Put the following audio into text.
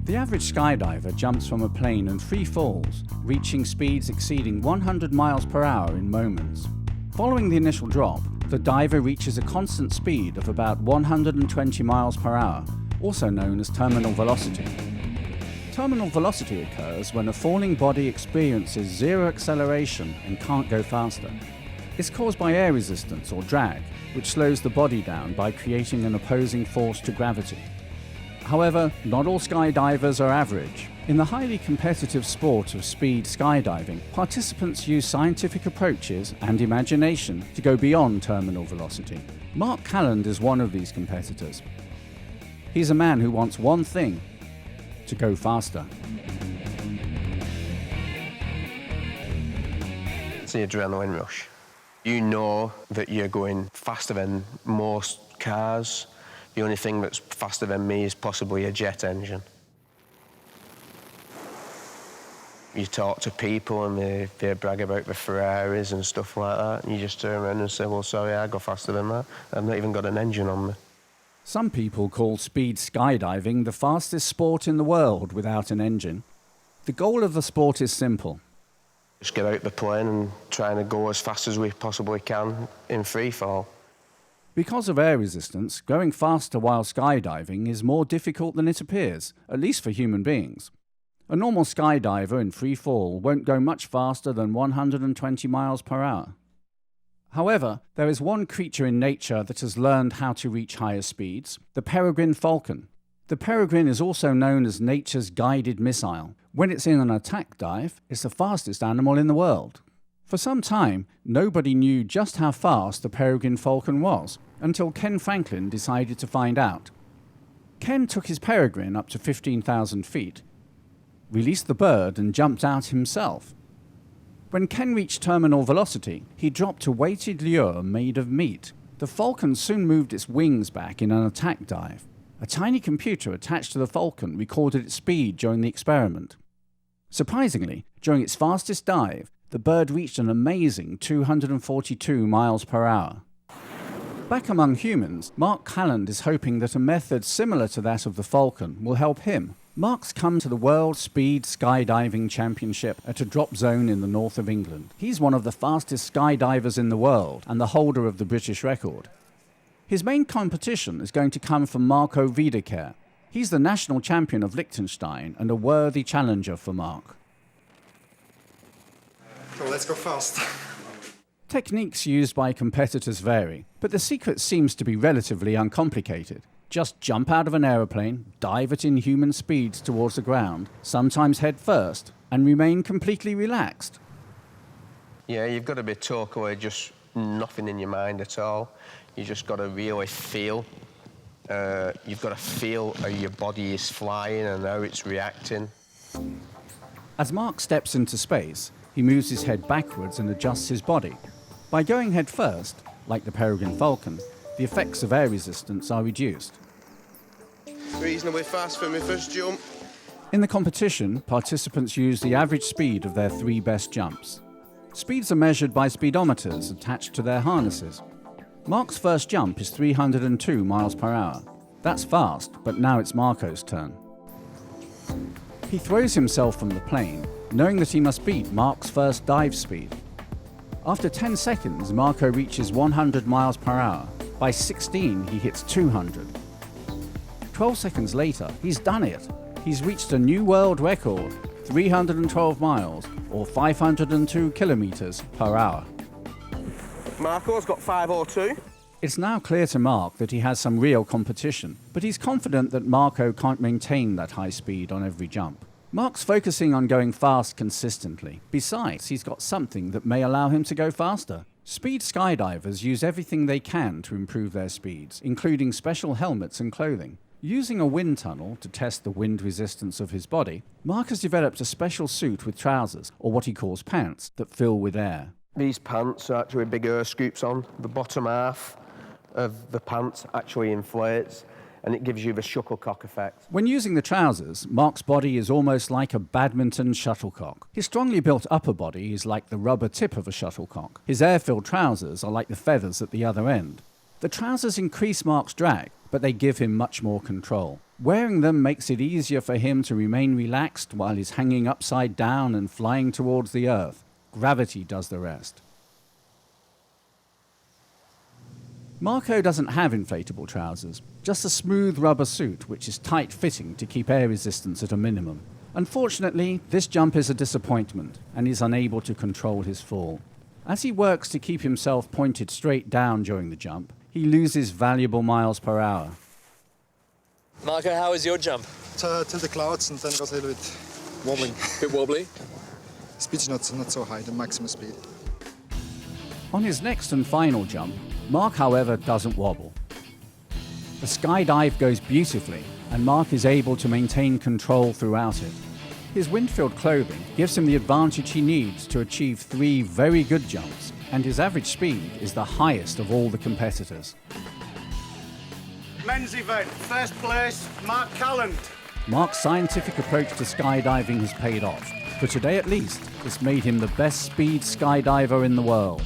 The average skydiver jumps from a plane in free falls, reaching speeds exceeding 100 miles per hour in moments. Following the initial drop, the diver reaches a constant speed of about 120 miles per hour, also known as terminal velocity. Terminal velocity occurs when a falling body experiences zero acceleration and can't go faster. It's caused by air resistance or drag, which slows the body down by creating an opposing force to gravity. However, not all skydivers are average. In the highly competitive sport of speed skydiving, participants use scientific approaches and imagination to go beyond terminal velocity. Mark Calland is one of these competitors. He's a man who wants one thing: to go faster. It's the adrenaline rush. You know that you're going faster than most cars. The only thing that's faster than me is possibly a jet engine. You talk to people and they brag about the Ferraris and stuff like that, and you just turn around and say, well, sorry, I go faster than that. I've not even got an engine on me. Some people call speed skydiving the fastest sport in the world without an engine. The goal of the sport is simple. Just get out the plane and trying to go as fast as we possibly can in free fall. Because of air resistance, going faster while skydiving is more difficult than it appears, at least for human beings. A normal skydiver in free fall won't go much faster than 120 miles per hour. However, there is one creature in nature that has learned how to reach higher speeds: the peregrine falcon. The peregrine is also known as nature's guided missile. When it's in an attack dive, it's the fastest animal in the world. For some time, nobody knew just how fast the peregrine falcon was, until Ken Franklin decided to find out. Ken took his peregrine up to 15,000 feet, released the bird and jumped out himself. When Ken reached terminal velocity, he dropped a weighted lure made of meat. The falcon soon moved its wings back in an attack dive. A tiny computer attached to the falcon recorded its speed during the experiment. Surprisingly, during its fastest dive, the bird reached an amazing 242 miles per hour. Back among humans, Mark Calland is hoping that a method similar to that of the falcon will help him. Mark's come to the World Speed Skydiving Championship at a drop zone in the north of England. He's one of the fastest skydivers in the world and the holder of the British record. His main competition is going to come from Marco Wiedeker. He's the national champion of Liechtenstein and a worthy challenger for Mark. So let's go fast. Techniques used by competitors vary, but the secret seems to be relatively uncomplicated. Just jump out of an aeroplane, dive at inhuman speeds towards the ground, sometimes head first, and remain completely relaxed. Yeah, you've got to be totally just nothing in your mind at all. You just got to really feel. You've got to feel how your body is flying and how it's reacting. As Mark steps into space, he moves his head backwards and adjusts his body. By going head first, like the peregrine falcon, the effects of air resistance are reduced. Reasonably fast for my first jump. In the competition, participants use the average speed of their 3 best jumps. Speeds are measured by speedometers attached to their harnesses. Mark's first jump is 302 miles per hour. That's fast, but now it's Marco's turn. He throws himself from the plane, knowing that he must beat Mark's first dive speed. After 10 seconds, Marco reaches 100 miles per hour. By 16, he hits 200. 12 seconds later, he's done it. He's reached a new world record, 312 miles, or 502 kilometers per hour. Marco's got 502. It's now clear to Mark that he has some real competition, but he's confident that Marco can't maintain that high speed on every jump. Mark's focusing on going fast consistently. Besides, he's got something that may allow him to go faster. Speed skydivers use everything they can to improve their speeds, including special helmets and clothing. Using a wind tunnel to test the wind resistance of his body, Mark has developed a special suit with trousers, or what he calls pants, that fill with air. These pants are actually big air scoops on. The bottom half of the pants actually inflates, and it gives you the shuttlecock effect. When using the trousers, Mark's body is almost like a badminton shuttlecock. His strongly built upper body is like the rubber tip of a shuttlecock. His air-filled trousers are like the feathers at the other end. The trousers increase Mark's drag, but they give him much more control. Wearing them makes it easier for him to remain relaxed while he's hanging upside down and flying towards the earth. Gravity does the rest. Marco doesn't have inflatable trousers, just a smooth rubber suit which is tight-fitting to keep air resistance at a minimum. Unfortunately, this jump is a disappointment and he's unable to control his fall. As he works to keep himself pointed straight down during the jump, he loses valuable miles per hour. Marco, how was your jump? To the clouds and then got a little bit wobbling. Bit wobbly? Speed's not so high, the maximum speed. On his next and final jump, Mark, however, doesn't wobble. The skydive goes beautifully, and Mark is able to maintain control throughout it. His windfield clothing gives him the advantage he needs to achieve 3 very good jumps, and his average speed is the highest of all the competitors. Men's event, first place, Mark Calland. Mark's scientific approach to skydiving has paid off. For today at least, it's made him the best speed skydiver in the world.